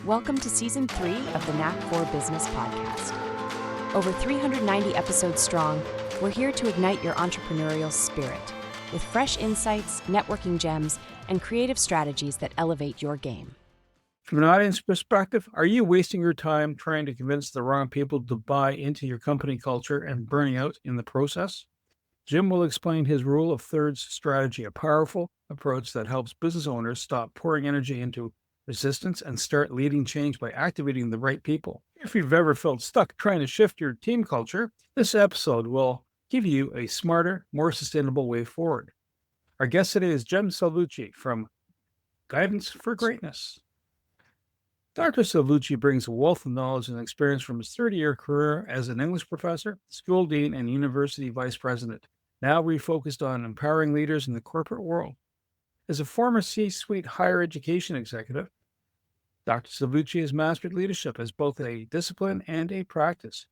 Welcome to Season 3 of the Knack for Business podcast. Over 390 episodes strong, we're here to ignite your entrepreneurial spirit with fresh insights, networking gems, and creative strategies that elevate your game. From an audience perspective, are you wasting your time trying to convince the wrong people to buy into your company culture and burning out in the process? Jim will explain his rule of thirds strategy, a powerful approach that helps business owners stop pouring energy into resistance and start leading change by activating the right people. If you've ever felt stuck trying to shift your team culture, this episode will give you a smarter, more sustainable way forward. Our guest today is Jim Salvucci from Guidance for Greatness. Dr. Salvucci brings a wealth of knowledge and experience from his 30-year career as an English professor, school dean, and university vice president, now refocused on empowering leaders in the corporate world. As a former C-suite higher education executive, Dr. Salvucci has mastered leadership as both a discipline and a practice,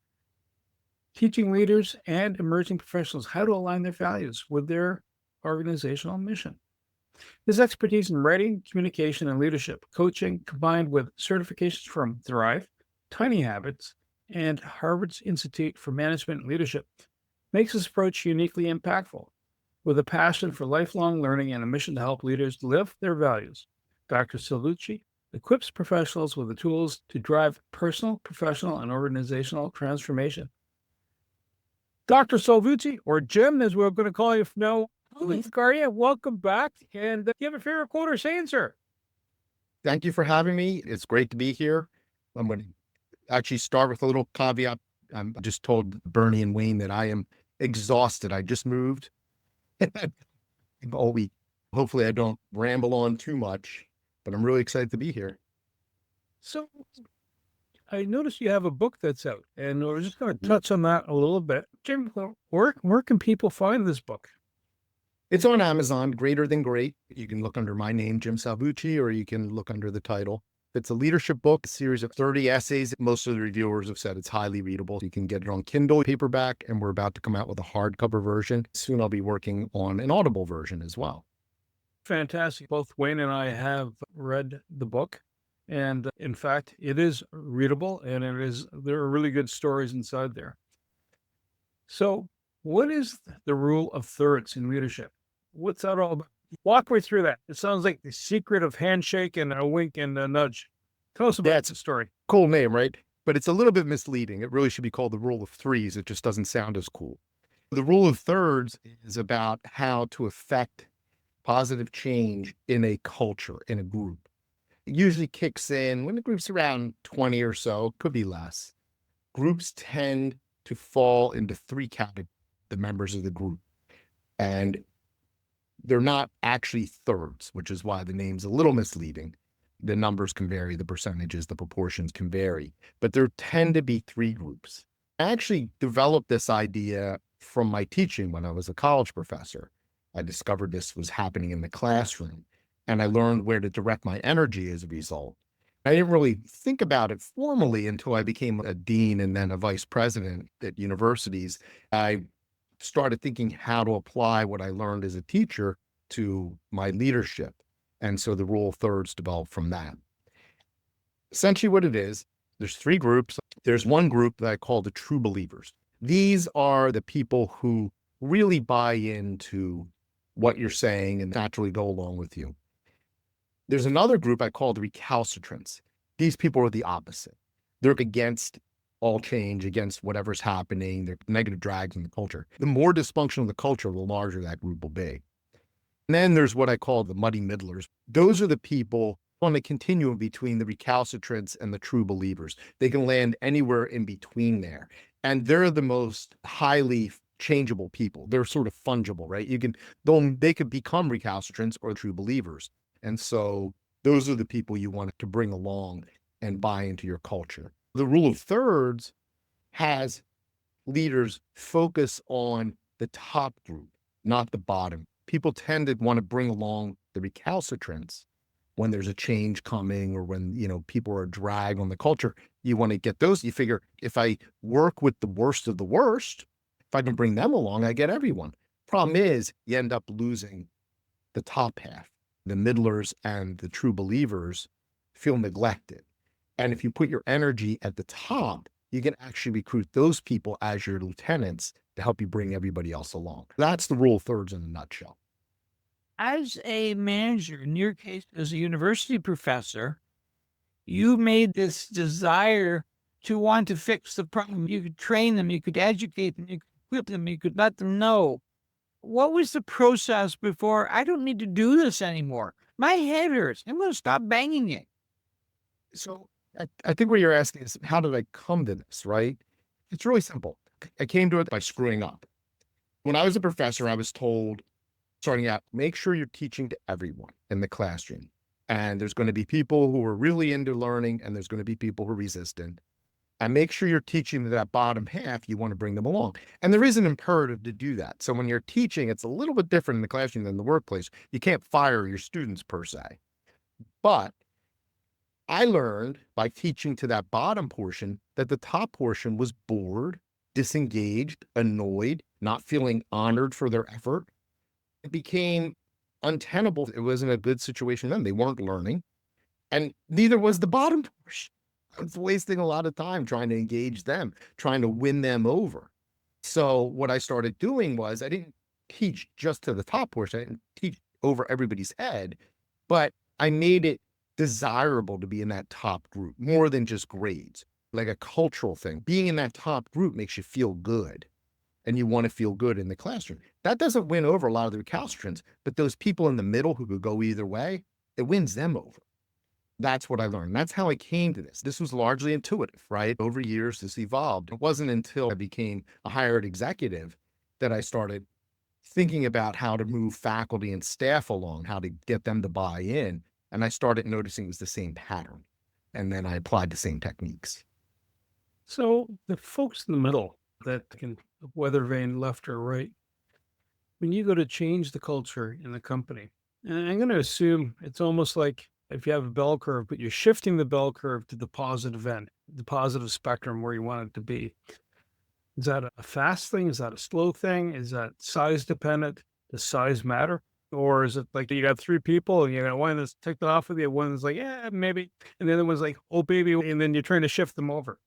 teaching leaders and emerging professionals how to align their values with their organizational mission. His expertise in writing, communication, and leadership coaching, combined with certifications from Thrive, Tiny Habits, and Harvard's Institute for Management and Leadership, makes his approach uniquely impactful. With a passion for lifelong learning and a mission to help leaders live their values, Dr. Salvucci equips professionals with the tools to drive personal, professional, and organizational transformation. Dr. Salvucci, or Jim, as we're going to call you from now on, welcome back. And do you have a favorite quote or saying, sir? Thank you for having me. It's great to be here. I'm going to actually start with a little caveat. I just told Bernie and Wayne that I am exhausted. I just moved all week. Hopefully I don't ramble on too much, but I'm really excited to be here. So I noticed you have a book that's out, and we're just going to touch on that a little bit. Jim, where can people find this book? It's on Amazon, Greater Than Great. You can look under my name, Jim Salvucci, or you can look under the title. It's a leadership book, a series of 30 essays. Most of the reviewers have said it's highly readable. You can get it on Kindle, paperback, and we're about to come out with a hardcover version. Soon I'll be working on an Audible version as well. Fantastic. Both Wayne and I have read the book. And in fact, it is readable, and there are really good stories inside there. So what is the rule of thirds in leadership? What's that all about? Walk me through that. It sounds like the secret of handshake and a wink and a nudge. Tell us about the story. Cool name, right? But it's a little bit misleading. It really should be called the rule of threes. It just doesn't sound as cool. The rule of thirds is about how to affect positive change in a culture, in a group. It usually kicks in when the group's around 20 or so, could be less. Groups tend to fall into three categories, the members of the group. And they're not actually thirds, which is why the name's a little misleading. The numbers can vary, the percentages, the proportions can vary, but there tend to be three groups. I actually developed this idea from my teaching when I was a college professor. I discovered this was happening in the classroom, and I learned where to direct my energy as a result. I didn't really think about it formally until I became a dean and then a vice president at universities. I started thinking how to apply what I learned as a teacher to my leadership. And so the rule of thirds developed from that. Essentially what it is, there's three groups. There's one group that I call the true believers. These are the people who really buy into what you're saying and naturally go along with you. There's another group I call the recalcitrants. These people are the opposite. They're against all change, against whatever's happening. They're negative drags in the culture. The more dysfunctional the culture, the larger that group will be. And then there's what I call the muddy middlers. Those are the people on the continuum between the recalcitrants and the true believers. They can land anywhere in between there. And they're the most highly changeable people. They're sort of fungible, right? They could become recalcitrants or true believers. And so those are the people you want to bring along and buy into your culture. The rule of thirds has leaders focus on the top group, not the bottom. People tend to want to bring along the recalcitrants when there's a change coming or when, people are a drag on the culture. You want to get those. You figure if I work with the worst of the worst, if I can bring them along, I get everyone. Problem is you end up losing the top half. The middlers and the true believers feel neglected. And if you put your energy at the top, you can actually recruit those people as your lieutenants to help you bring everybody else along. That's the rule of thirds in a nutshell. As a manager, in your case, as a university professor, you made this desire to want to fix the problem. You could train them, you could educate them, you could equip them, you could let them know. What was the process before? I don't need to do this anymore. My head hurts. I'm going to stop banging it. So I think what you're asking is, how did I come to this, right? It's really simple. I came to it by screwing up. When I was a professor, I was told, starting out, make sure you're teaching to everyone in the classroom. And there's going to be people who are really into learning, and there's going to be people who are resistant. And make sure you're teaching to that bottom half. You want to bring them along. And there is an imperative to do that. So when you're teaching, it's a little bit different in the classroom than the workplace. You can't fire your students per se. But I learned by teaching to that bottom portion that the top portion was bored, disengaged, annoyed, not feeling honored for their effort. It became untenable. It wasn't a good situation then. They weren't learning, and neither was the bottom portion. I was wasting a lot of time trying to engage them, trying to win them over. So what I started doing was, I didn't teach just to the top portion. I didn't teach over everybody's head, but I made it desirable to be in that top group more than just grades, like a cultural thing. Being in that top group makes you feel good, and you want to feel good in the classroom. That doesn't win over a lot of the recalcitrants, but those people in the middle who could go either way, it wins them over. That's what I learned. That's how I came to this. This was largely intuitive, right? Over years, this evolved. It wasn't until I became a hired executive that I started thinking about how to move faculty and staff along, how to get them to buy in. And I started noticing it was the same pattern. And then I applied the same techniques. So the folks in the middle that can weather vane left or right, when you go to change the culture in the company, and I'm going to assume it's almost like if you have a bell curve, but you're shifting the bell curve to the positive end, the positive spectrum where you want it to be. Is that a fast thing? Is that a slow thing? Is that size dependent? Does size matter? Or is it like you got three people and you got one that's ticked off with you, one that's like, yeah, maybe. And the other one's like, oh, baby. And then you're trying to shift them over.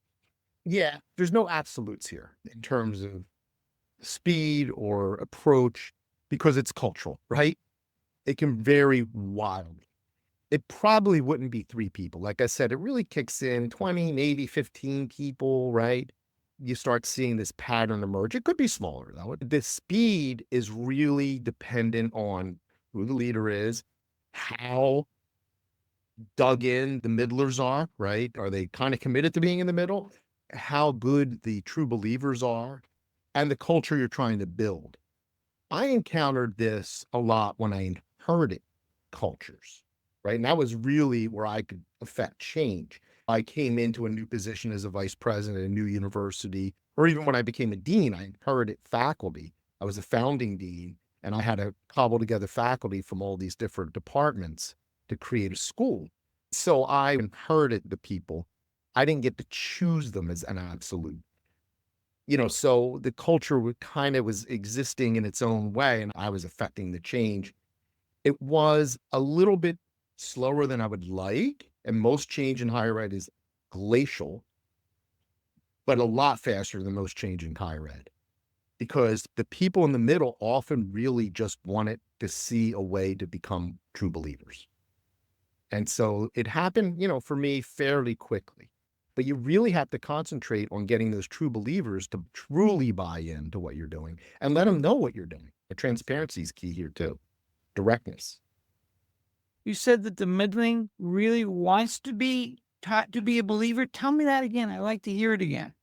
Yeah, there's no absolutes here in terms of speed or approach, because it's cultural, right? It can vary wildly. It probably wouldn't be three people. Like I said, it really kicks in 20, maybe 15 people, right? You start seeing this pattern emerge. It could be smaller, though. The speed is really dependent on who the leader is, how dug in the middlers are, right? Are they kind of committed to being in the middle? How good the true believers are, and the culture you're trying to build. I encountered this a lot when I inherited cultures, right? And that was really where I could affect change. I came into a new position as a vice president at a new university, or even when I became a dean, I inherited faculty. I was a founding dean, and I had to cobble together faculty from all these different departments to create a school. So I inherited the people. I didn't get to choose them as an absolute. So the culture kind of was existing in its own way, and I was affecting the change. It was a little bit slower than I would like, and most change in higher ed is glacial, but a lot faster than most change in higher ed, because the people in the middle often really just wanted to see a way to become true believers. And so it happened, for me fairly quickly. But you really have to concentrate on getting those true believers to truly buy into what you're doing and let them know what you're doing. The transparency is key here too. Directness. You said that the middling really wants to be taught to be a believer. Tell me that again. I like to hear it again.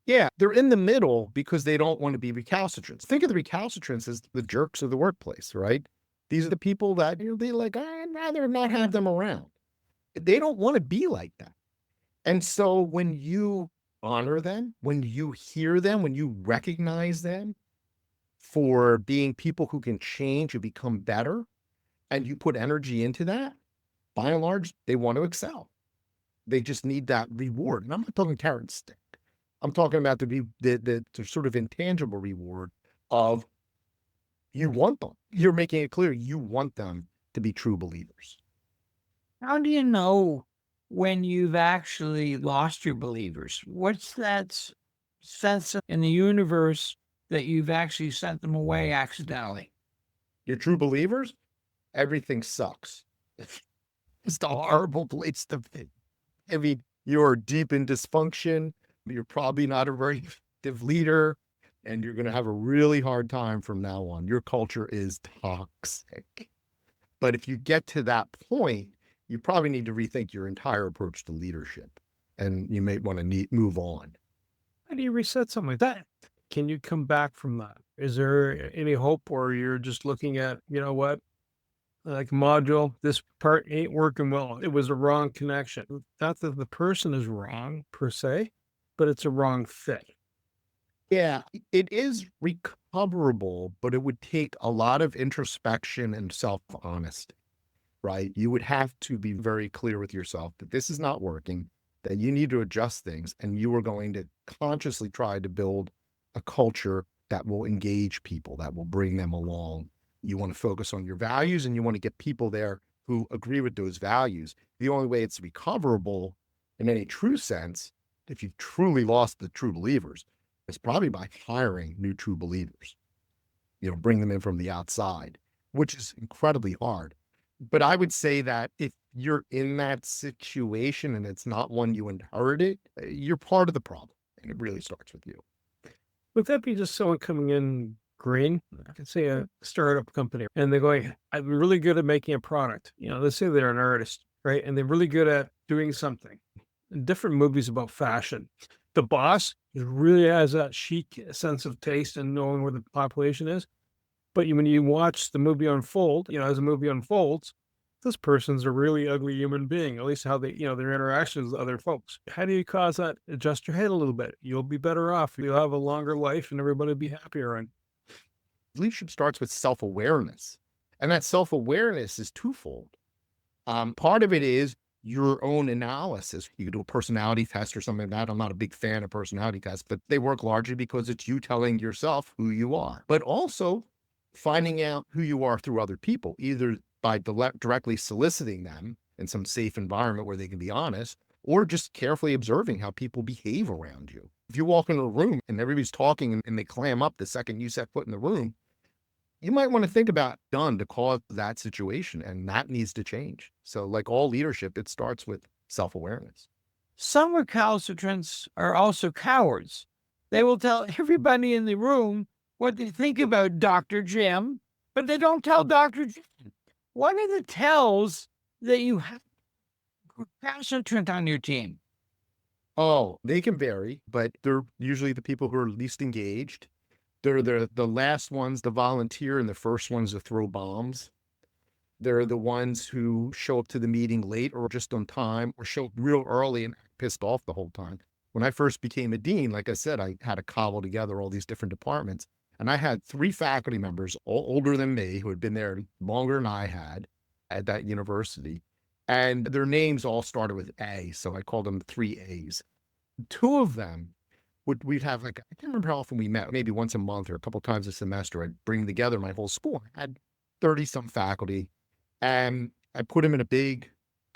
Yeah, they're in the middle because they don't want to be recalcitrants. Think of the recalcitrants as the jerks of the workplace, right? These are the people that they're like, I'd rather not have them around. They don't want to be like that. And so when you honor them, when you hear them, when you recognize them for being people who can change and become better, and you put energy into that, by and large, they want to excel. They just need that reward. And I'm not talking carrot and stick. I'm talking about the sort of intangible reward of, you want them. You're making it clear you want them to be true believers. How do you know when you've actually lost your believers? What's that sense in the universe that you've actually sent them away accidentally? Your true believers, everything sucks. It's a horrible place to be. I mean, you're deep in dysfunction. You're probably not a very effective leader, and you're going to have a really hard time from now on. Your culture is toxic. But if you get to that point, you probably need to rethink your entire approach to leadership, and you may want to move on. How do you reset something like that? Can you come back from that? Is there any hope, or you're just looking at, you know what, like module, this part ain't working well. It was a wrong connection. Not that the person is wrong per se, but it's a wrong fit. Yeah, it is recoverable, but it would take a lot of introspection and self-honesty, right? You would have to be very clear with yourself that this is not working, that you need to adjust things, and you are going to consciously try to build a culture that will engage people, that will bring them along. You want to focus on your values, and you want to get people there who agree with those values. The only way it's recoverable in any true sense, if you've truly lost the true believers, is probably by hiring new true believers. Bring them in from the outside, which is incredibly hard. But I would say that if you're in that situation and it's not one you inherited, you're part of the problem, and it really starts with you. Would that be just someone coming in green? I could say a startup company, and they're going, I'm really good at making a product. Let's say they're an artist, right? And they're really good at doing something. In different movies about fashion, the boss really has that chic sense of taste and knowing where the population is. But when you watch the movie unfold, as the movie unfolds, this person's a really ugly human being, at least how they, their interactions with other folks. How do you cause that? Adjust your head a little bit. You'll be better off. You'll have a longer life and everybody will be happier. And leadership starts with self-awareness. And that self-awareness is twofold. Part of it is your own analysis. You can do a personality test or something like that. I'm not a big fan of personality tests, but they work largely because it's you telling yourself who you are, but also finding out who you are through other people, either by directly soliciting them in some safe environment where they can be honest, or just carefully observing how people behave around you. If you walk into a room and everybody's talking and they clam up the second you set foot in the room, you might want to think about done to cause that situation, and that needs to change. So like all leadership, it starts with self-awareness. Some recalcitrants are also cowards. They will tell everybody in the room what they think about Dr. Jim, but they don't tell Dr. Jim. What are the tells that you have a recalcitrant on your team? Oh, they can vary, but they're usually the people who are least engaged. They're the last ones to volunteer and the first ones to throw bombs. They're the ones who show up to the meeting late or just on time, or show up real early and act pissed off the whole time. When I first became a dean, like I said, I had to cobble together all these different departments. And I had 3 faculty members, all older than me, who had been there longer than I had at that university. And their names all started with A. So I called them 3 A's. 2 of them we'd have, like, I can't remember how often we met, maybe once a month or a couple times a semester. I'd bring together my whole school. I had 30 some faculty, and I put them in a big,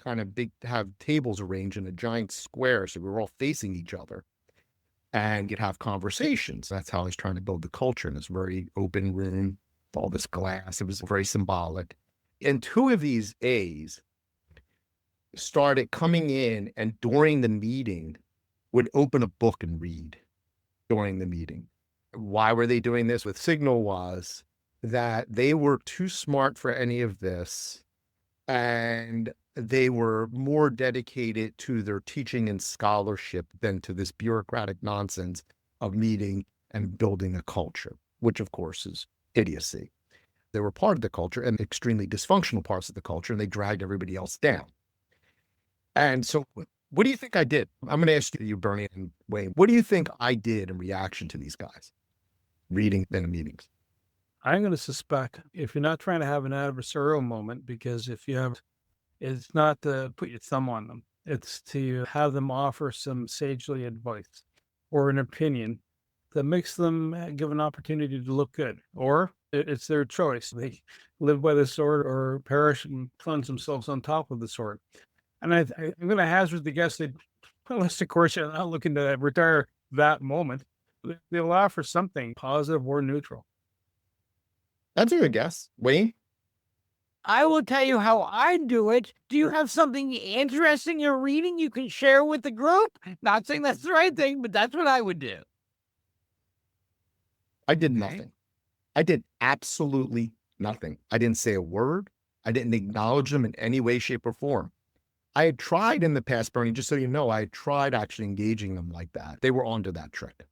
have tables arranged in a giant square. So we were all facing each other and you'd have conversations. That's how I was trying to build the culture in this very open room, with all this glass. It was very symbolic. And 2 of these A's started coming in, and during the meeting would open a book and read during the meeting. Why were they doing this? The signal was that they were too smart for any of this, and they were more dedicated to their teaching and scholarship than to this bureaucratic nonsense of meeting and building a culture, which of course is idiocy. They were part of the culture and extremely dysfunctional parts of the culture, and they dragged everybody else down. And so what do you think I did? I'm going to ask you, Bernie and Wayne, what do you think I did in reaction to these guys reading in the meetings? I'm going to suspect, if you're not trying to have an adversarial moment, because if you have, it's not to put your thumb on them. It's to have them offer some sagely advice or an opinion that makes them give an opportunity to look good, or it's their choice. They live by the sword or perish and cleanse themselves on top of the sword. And I'm going to hazard the guess that, unless of course you're not looking to retire that moment, they'll offer something positive or neutral. That's a good guess. Wayne? I will tell you how I do it. Do you have something interesting you're reading you can share with the group? Not saying that's the right thing, but that's what I would do. I did nothing. I did absolutely nothing. I didn't say a word. I didn't acknowledge them in any way, shape, or form. I had tried in the past, Bernie, just so you know, I had tried actually engaging them like that. They were onto that trick.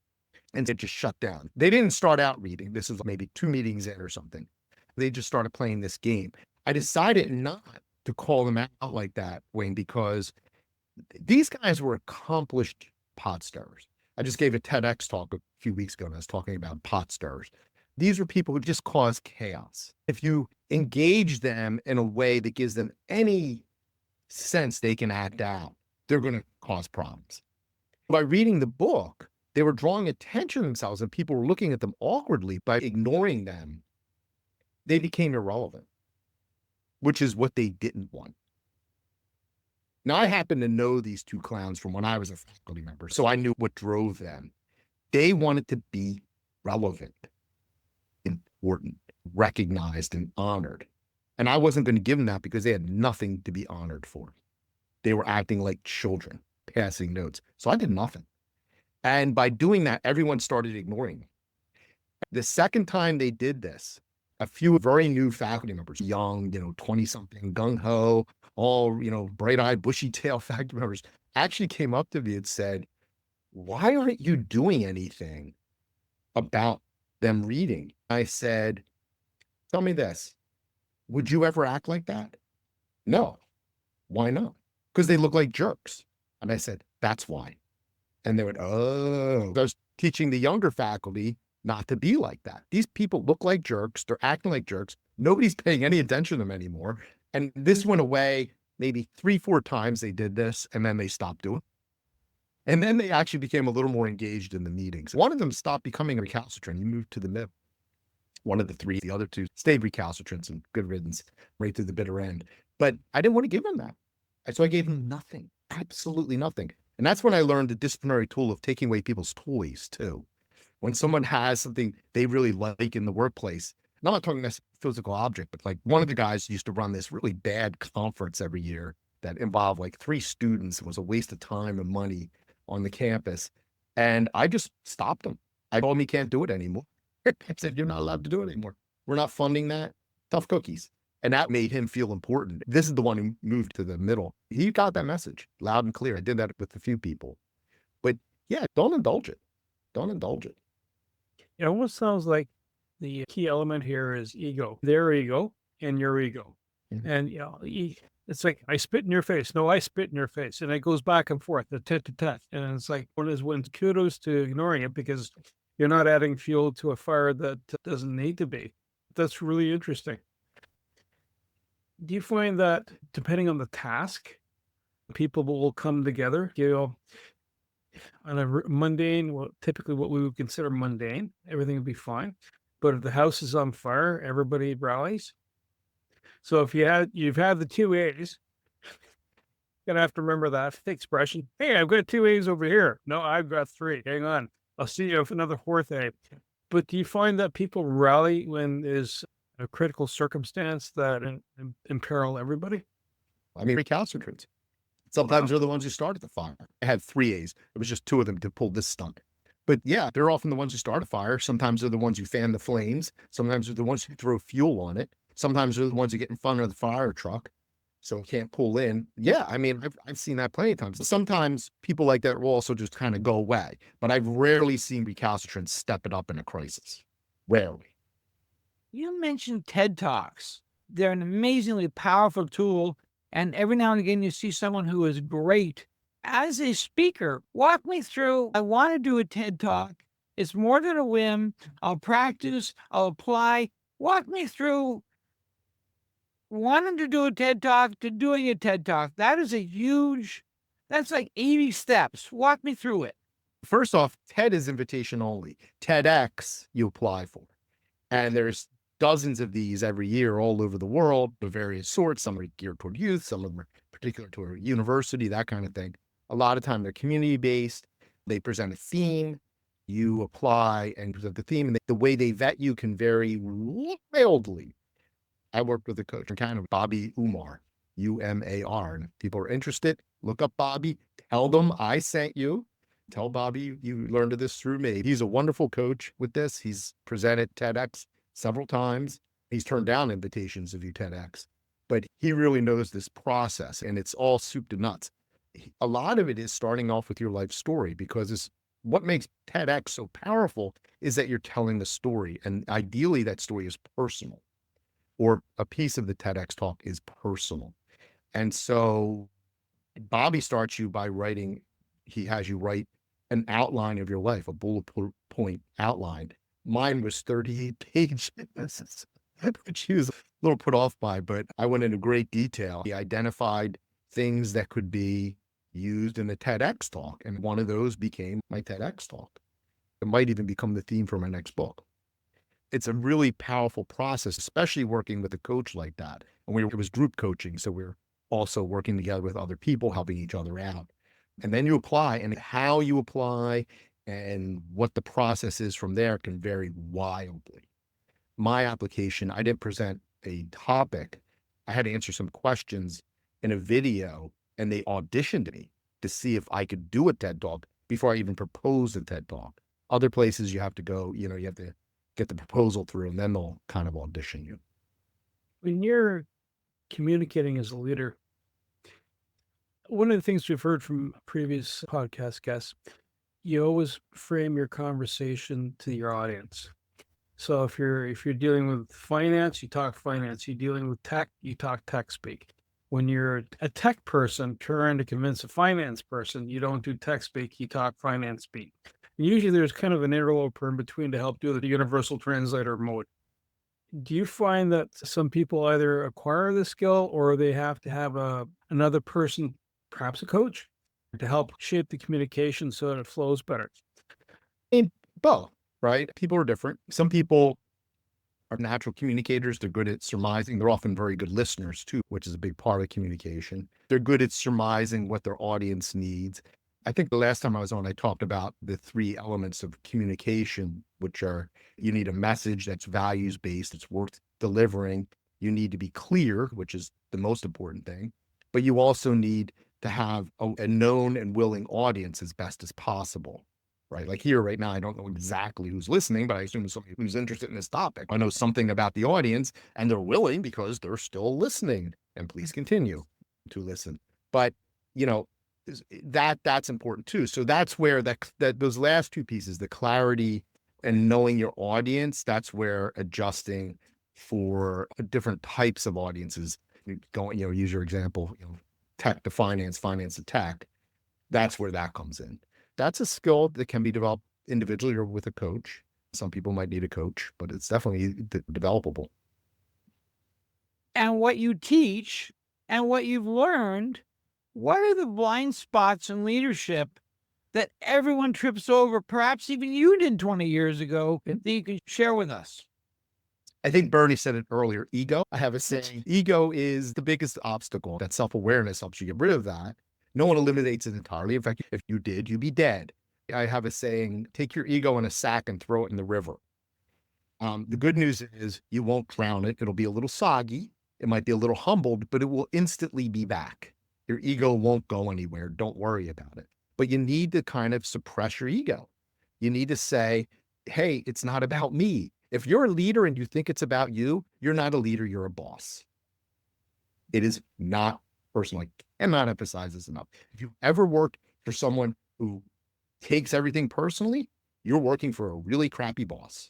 And it just shut down. They didn't start out reading. This is maybe 2 meetings in or something. They just started playing this game. I decided not to call them out like that, Wayne, because these guys were accomplished pot stirrers. I just gave a TEDx talk a few weeks ago and I was talking about pot stirrers. These are people who just cause chaos. If you engage them in a way that gives them any sense they can act out, they're going to cause problems. By reading the book, they were drawing attention to themselves and people were looking at them awkwardly. By ignoring them, they became irrelevant, which is what they didn't want. Now, I happen to know these 2 clowns from when I was a faculty member, so I knew what drove them. They wanted to be relevant, important, recognized, and honored. And I wasn't going to give them that because they had nothing to be honored for. They were acting like children, passing notes. So I did nothing. And by doing that, everyone started ignoring me. The second time they did this, a few very new faculty members, young, 20-something, gung-ho, all, bright-eyed, bushy-tailed faculty members, actually came up to me and said, why aren't you doing anything about them reading? I said, tell me this, would you ever act like that? No. Why not? Because they look like jerks. And I said, that's why. And they went, oh. I was teaching the younger faculty not to be like that. These people look like jerks. They're acting like jerks. Nobody's paying any attention to them anymore. And this went away maybe 3-4 times they did this, and then they stopped doing it. And then they actually became a little more engaged in the meetings. One of them stopped becoming a recalcitrant. He moved to the middle. One of the 3, the other 2 stayed recalcitrants and good riddance right through the bitter end. But I didn't want to give them that. So I gave them nothing, absolutely nothing. And that's when I learned the disciplinary tool of taking away people's toys too. When someone has something they really like in the workplace, and I'm not talking this physical object, but like one of the guys used to run this really bad conference every year that involved like 3 students. It was a waste of time and money on the campus. And I just stopped him. I told him he can't do it anymore. I said, you're not allowed to do it anymore. We're not funding that. Tough cookies. And that made him feel important. This is the one who moved to the middle. He got that message loud and clear. I did that with a few people. But yeah, don't indulge it. Don't indulge it. It almost sounds like the key element here is ego, their ego and your ego. Mm-hmm. And, it's like, I spit in your face. No, I spit in your face. And it goes back and forth, the tit-to-tat. And it's like, one is when kudos to ignoring it because you're not adding fuel to a fire that doesn't need to be. That's really interesting. Do you find that depending on the task, people will come together, on a mundane, well, typically what we would consider mundane, everything would be fine. But if the house is on fire, everybody rallies. So if you've had the 2 A's, you're gonna have to remember that expression. Hey, I've got 2 A's over here. No, I've got 3. Hang on. I'll see you with another 4th A. But do you find that people rally when there's a critical circumstance that imperil everybody? I mean, recalcitrants. Sometimes they're the ones who started the fire. I had 3 A's. It was just 2 of them to pull this stunt. But yeah, they're often the ones who start a fire. Sometimes they're the ones who fan the flames. Sometimes they're the ones who throw fuel on it. Sometimes they're the ones who get in front of the fire truck so it can't pull in. Yeah, I mean, I've seen that plenty of times. Sometimes people like that will also just kind of go away. But I've rarely seen recalcitrants step it up in a crisis. Rarely. You mentioned TED Talks. They're an amazingly powerful tool. And every now and again, you see someone who is great. As a speaker, walk me through. I want to do a TED Talk. It's more than a whim. I'll practice. I'll apply. Walk me through wanting to do a TED Talk to doing a TED Talk. That's like 80 steps. Walk me through it. First off, TED is invitation only. TEDx, you apply for. And there's dozens of these every year all over the world of various sorts. Some are geared toward youth. Some of them are particular to a university, that kind of thing. A lot of time they're community-based. They present a theme, you apply and present the theme, and the way they vet you can vary wildly. I worked with a coach in Canada, Bobby Umar, Umar. And if people are interested, look up Bobby, tell them I sent you. Tell Bobby you learned of this through me. He's a wonderful coach with this. He's presented TEDx several times. He's turned down invitations to do TEDx, but he really knows this process, and it's all soup to nuts. A lot of it is starting off with your life story, because it's what makes TEDx so powerful is that you're telling the story, and ideally that story is personal, or a piece of the TEDx talk is personal. And so Bobby starts you by writing, he has you write an outline of your life, a bullet point outline. Mine was 38 pages, which he was a little put off by, but I went into great detail. He identified things that could be used in a TEDx talk, and one of those became my TEDx talk. It might even become the theme for my next book. It's a really powerful process, especially working with a coach like that. And it was group coaching, so we're also working together with other people, helping each other out. And then you apply, and how you apply and what the process is from there can vary wildly. My application, I didn't present a topic. I had to answer some questions in a video, and they auditioned me to see if I could do a TED Talk before I even proposed a TED Talk. Other places you have to go, you have to get the proposal through, and then they'll kind of audition you. When you're communicating as a leader, one of the things we've heard from previous podcast guests, you always frame your conversation to your audience. So if you're dealing with finance, you talk finance. You're dealing with tech, you talk tech speak. When you're a tech person trying to convince a finance person, you don't do tech speak, you talk finance speak. And usually there's kind of an interloper in between to help do the universal translator mode. Do you find that some people either acquire the skill, or they have to have another person, perhaps a coach, to help shape the communication so that it flows better? Both, right? People are different. Some people are natural communicators. They're good at surmising. They're often very good listeners too, which is a big part of communication. They're good at surmising what their audience needs. I think the last time I was on, I talked about the 3 elements of communication, which are, you need a message that's values-based, it's worth delivering. You need to be clear, which is the most important thing, but you also need to have a known and willing audience as best as possible, right? Like here right now, I don't know exactly who's listening, but I assume it's somebody who's interested in this topic. I know something about the audience, and they're willing because they're still listening, and please continue to listen. But, that's important too. So that's where that those last 2 pieces, the clarity and knowing your audience, that's where adjusting for different types of audiences, use your example, tech to finance, finance to tech. That's where that comes in. That's a skill that can be developed individually or with a coach. Some people might need a coach, but it's definitely developable. And what you teach and what you've learned, what are the blind spots in leadership that everyone trips over, perhaps even you did 20 years ago, that you can share with us? I think Bernie said it earlier, ego. I have a saying, ego is the biggest obstacle. That self-awareness helps you get rid of that. No one eliminates it entirely. In fact, if you did, you'd be dead. I have a saying, take your ego in a sack and throw it in the river. The good news is you won't drown it. It'll be a little soggy. It might be a little humbled, but it will instantly be back. Your ego won't go anywhere. Don't worry about it. But you need to kind of suppress your ego. You need to say, hey, it's not about me. If you're a leader and you think it's about you, you're not a leader, you're a boss. It is not personal. I cannot emphasize this enough. If you ever work for someone who takes everything personally, you're working for a really crappy boss.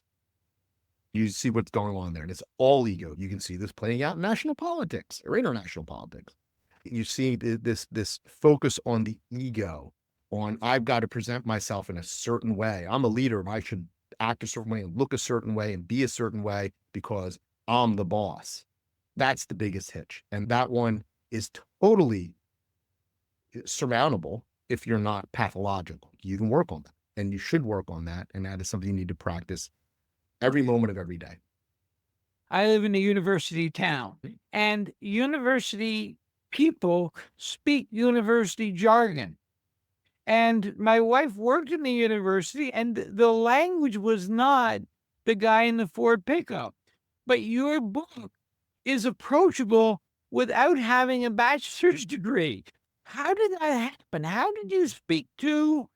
You see what's going on there, and it's all ego. You can see this playing out in national politics or international politics. You see this focus on the ego, on I've got to present myself in a certain way. I'm a leader. I should act a certain way and look a certain way and be a certain way because I'm the boss. That's the biggest hitch. And that one is totally surmountable if you're not pathological. You can work on that, and you should work on that. And that is something you need to practice every moment of every day. I live in a university town, and university people speak university jargon. And my wife worked in the university, and the language was not the guy in the Ford pickup. But your book is approachable without having a bachelor's degree. How did that happen? How did you speak to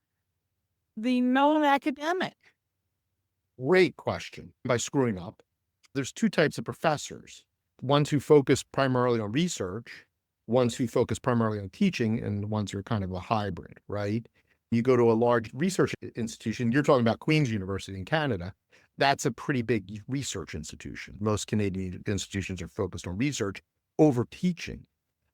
the non-academic? Great question. By screwing up, there's two types of professors. Ones who focus primarily on research, ones who focus primarily on teaching, and ones who are kind of a hybrid, right? You go to a large research institution, you're talking about Queen's University in Canada. That's a pretty big research institution. Most Canadian institutions are focused on research over teaching.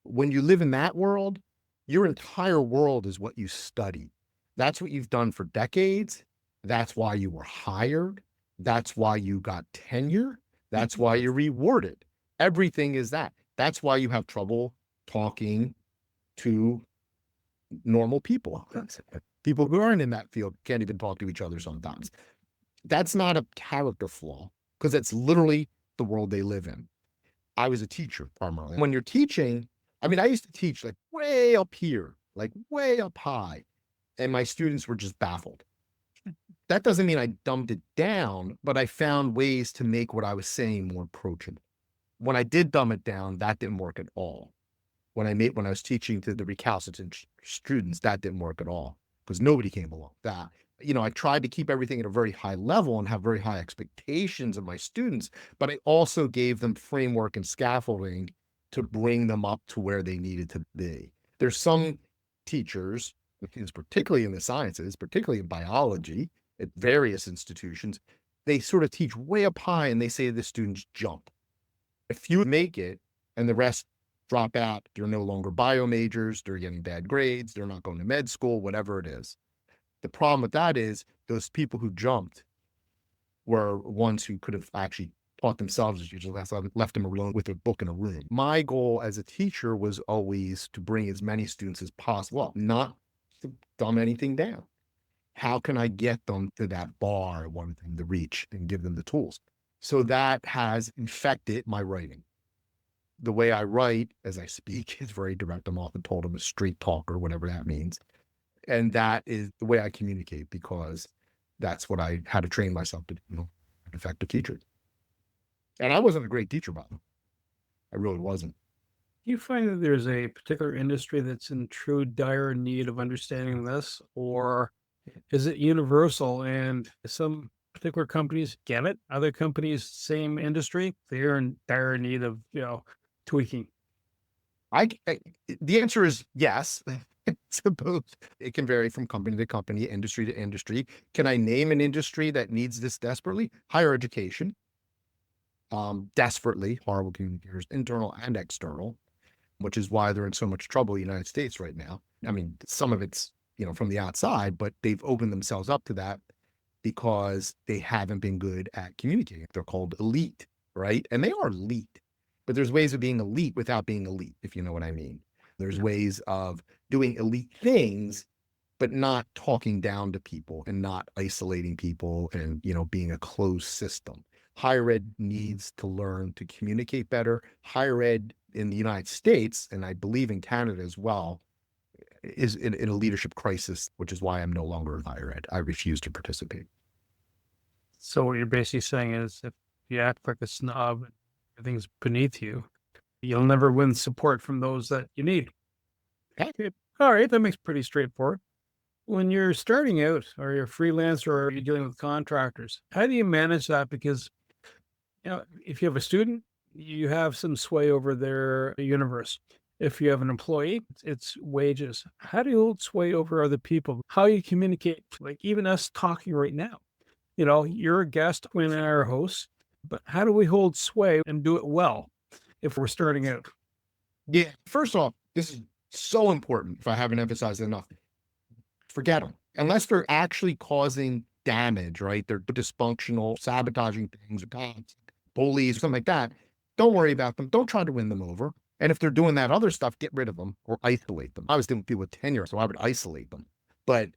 When you live in that world, your entire world is what you study. That's what you've done for decades. That's why you were hired. That's why you got tenure. That's why you're rewarded. Everything is that. That's why you have trouble talking to normal people. People who aren't in that field can't even talk to each other sometimes. That's not a character flaw, because it's literally the world they live in. I was a teacher primarily. When you're teaching, I mean, I used to teach like way up here, like way up high, and my students were just baffled. That doesn't mean I dumbed it down, but I found ways to make what I was saying more approachable. When I did dumb it down, that didn't work at all. When I was teaching to the recalcitrant students, that didn't work at all, because nobody came along with that. I tried to keep everything at a very high level and have very high expectations of my students, but I also gave them framework and scaffolding to bring them up to where they needed to be. There's some teachers, particularly in the sciences, particularly in biology, at various institutions, they sort of teach way up high and they say to the students, jump. If you make it and the rest drop out, they're no longer bio majors, they're getting bad grades, they're not going to med school, whatever it is. The problem with that is those people who jumped were ones who could have actually taught themselves, as you just left them alone with a book in a room. My goal as a teacher was always to bring as many students as possible, not to dumb anything down. How can I get them to that bar I wanted them to reach and give them the tools? So that has infected my writing. The way I write as I speak is very direct. I'm often told I'm a straight talker, whatever that means. And that is the way I communicate, because that's what I had to train myself to do, an effective teacher. And I wasn't a great teacher, by the way. I really wasn't. Do you find that there's a particular industry that's in true dire need of understanding this, or is it universal and some particular companies get it? Other companies, same industry, they're in dire need of, tweaking. The answer is yes. I suppose it can vary from company to company, industry to industry. Can I name an industry that needs this desperately? Higher education. Desperately, horrible communicators, internal and external, which is why they're in so much trouble in the United States right now. I mean, some of it's, from the outside, but they've opened themselves up to that because they haven't been good at communicating. They're called elite, right? And they are elite, but there's ways of being elite without being elite, if you know what I mean. There's ways of doing elite things, but not talking down to people and not isolating people and, being a closed system. Higher ed needs to learn to communicate better. Higher ed in the United States, and I believe in Canada as well, is in a leadership crisis, which is why I'm no longer in higher ed. I refuse to participate. So what you're basically saying is if you act like a snob and everything's beneath you, you'll never win support from those that you need. Okay. All right. That makes pretty straightforward. When you're starting out or you're a freelancer or you're dealing with contractors, how do you manage that? Because, if you have a student, you have some sway over their universe. If you have an employee, it's wages. How do you hold sway over other people? How you communicate, like even us talking right now. You're a guest, Quinn and I are hosts, but how do we hold sway and do it well if we're starting out? Yeah. First off, this is so important. If I haven't emphasized it enough, forget them. Unless they're actually causing damage, right? They're dysfunctional, sabotaging things, bullies, something like that. Don't worry about them. Don't try to win them over. And if they're doing that other stuff, get rid of them or isolate them. I was dealing with people with tenure, so I would isolate them. But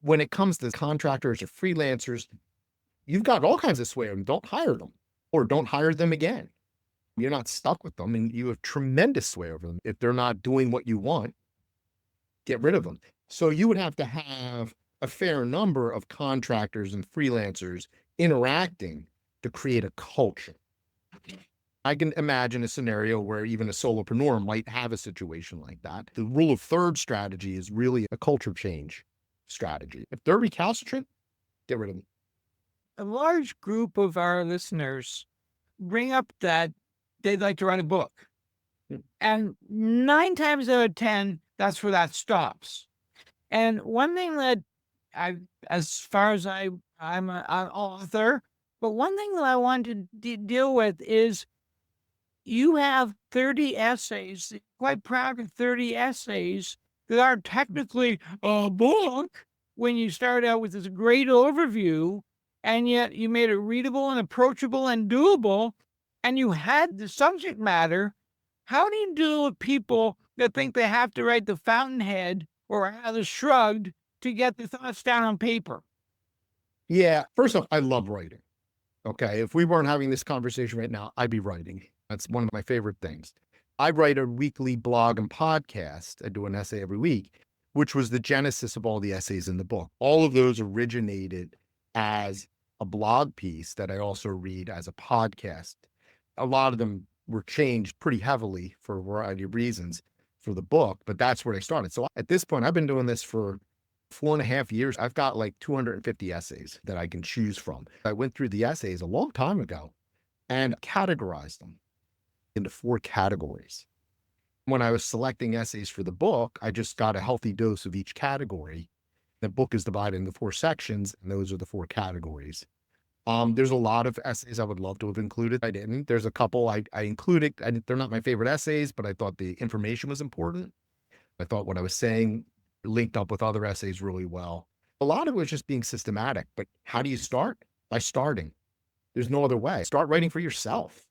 when it comes to contractors or freelancers, you've got all kinds of sway. Don't hire them or don't hire them again. You're not stuck with them, and you have tremendous sway over them. If they're not doing what you want, get rid of them. So you would have to have a fair number of contractors and freelancers interacting to create a culture. I can imagine a scenario where even a solopreneur might have a situation like that. The rule of third strategy is really a culture change strategy. If they're recalcitrant, get rid of them. A large group of our listeners bring up that they'd like to write a book. And 9 times out of 10, that's where that stops. And one thing that as far as I'm an author, but one thing that I want to deal with is you have 30 essays, quite proud of 30 essays that are technically a book when you start out with this great overview, and yet you made it readable and approachable and doable, and you had the subject matter. How do you deal with people that think they have to write the fountainhead or Atlas Shrugged to get the thoughts down on paper? Yeah, first off, I love writing. Okay, if we weren't having this conversation right now, I'd be writing. That's one of my favorite things. I write a weekly blog and podcast. I do an essay every week, which was the genesis of all the essays in the book. All of those originated as a blog piece that I also read as a podcast. A lot of them were changed pretty heavily for a variety of reasons for the book, but that's where they started. So at this point, I've been doing this for 4.5 years. I've got like 250 essays that I can choose from. I went through the essays a long time ago and categorized them into 4 categories. When I was selecting essays for the book, I just got a healthy dose of each category. The book is divided into 4 sections, and those are the 4 categories. There's a lot of essays I would love to have included. I didn't. There's a couple I included. They're not my favorite essays, but I thought the information was important. I thought what I was saying linked up with other essays really well. A lot of it was just being systematic, but how do you start? By starting. There's no other way. Start writing for yourself.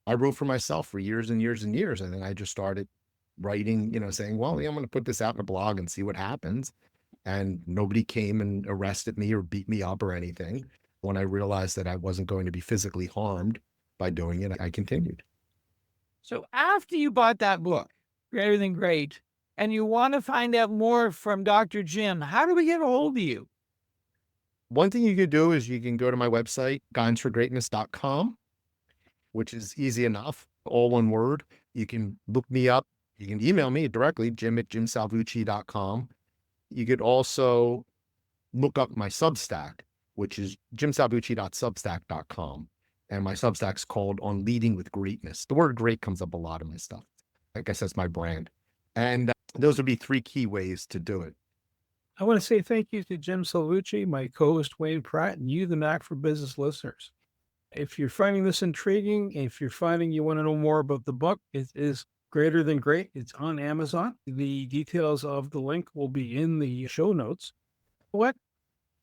I wrote for myself for years and years and years. And then I just started writing, saying, well, yeah, I'm going to put this out in a blog and see what happens. And nobody came and arrested me or beat me up or anything. When I realized that I wasn't going to be physically harmed by doing it, I continued. So after you bought that book, Greater Than Great, and you want to find out more from Dr. Jim, how do we get a hold of you? One thing you could do is you can go to my website, guidance4greatness.com, which is easy enough, all one word. You can look me up. You can email me directly, jim@jimsalvucci.com. You could also look up my Substack, which is jimsalvucci.substack.com. And my Substack's called On Leading with Greatness. The word great comes up a lot in my stuff. I guess that's my brand. And those would be 3 key ways to do it. I want to say thank you to Jim Salvucci, my co-host Wayne Pratt, and you, the Knack for Business listeners. If you're finding this intriguing, if you're finding you want to know more about the book, it is Greater Than Great. It's on Amazon. The details of the link will be in the show notes. What?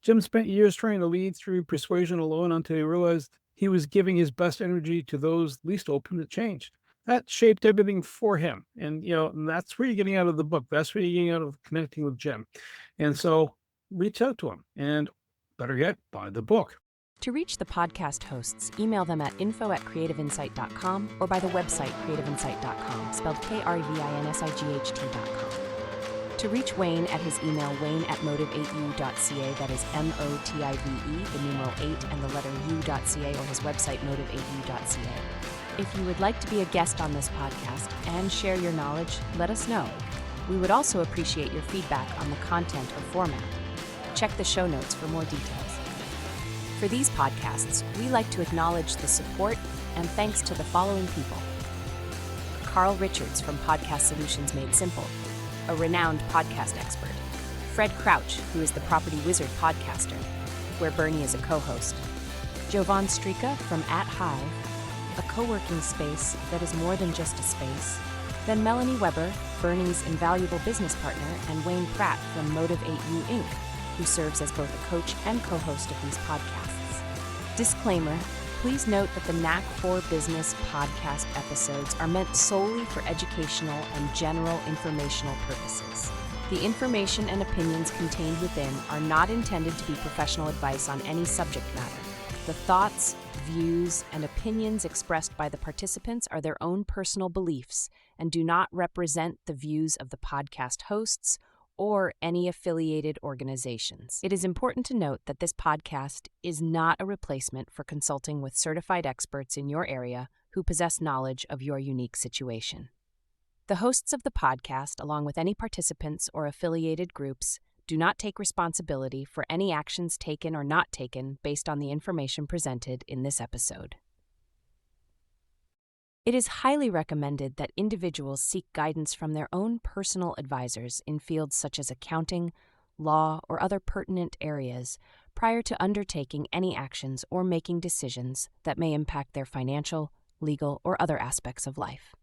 Jim spent years trying to lead through persuasion alone until he realized he was giving his best energy to those least open to change. That shaped everything for him. And, that's what you're getting out of the book. That's what you're getting out of connecting with Jim. And so reach out to him and better yet, buy the book. To reach the podcast hosts, email them at info@creativeinsight.com or by the website creativeinsight.com, spelled KREINSIGHT.com. To reach Wayne at his email, wayne@motive8u.ca, that is MOTIVE, the numeral 8 and the letter u.ca, or his website, motive8u.ca. If you would like to be a guest on this podcast and share your knowledge, let us know. We would also appreciate your feedback on the content or format. Check the show notes for more details. For these podcasts, we like to acknowledge the support and thanks to the following people. Carl Richards from Podcast Solutions Made Simple, a renowned podcast expert. Fred Crouch, who is the Property Wizard podcaster, where Bernie is a co-host. Jovan Strika from @Hive, a co-working space that is more than just a space. Then Melanie Weber, Bernie's invaluable business partner, and Wayne Pratt from Motive8U Inc., who serves as both a coach and co-host of these podcasts. Disclaimer, please note that the Knack for Business podcast episodes are meant solely for educational and general informational purposes. The information and opinions contained within are not intended to be professional advice on any subject matter. The thoughts, views, and opinions expressed by the participants are their own personal beliefs and do not represent the views of the podcast hosts or any affiliated organizations. It is important to note that this podcast is not a replacement for consulting with certified experts in your area who possess knowledge of your unique situation. The hosts of the podcast, along with any participants or affiliated groups, do not take responsibility for any actions taken or not taken based on the information presented in this episode. It is highly recommended that individuals seek guidance from their own personal advisors in fields such as accounting, law, or other pertinent areas prior to undertaking any actions or making decisions that may impact their financial, legal, or other aspects of life.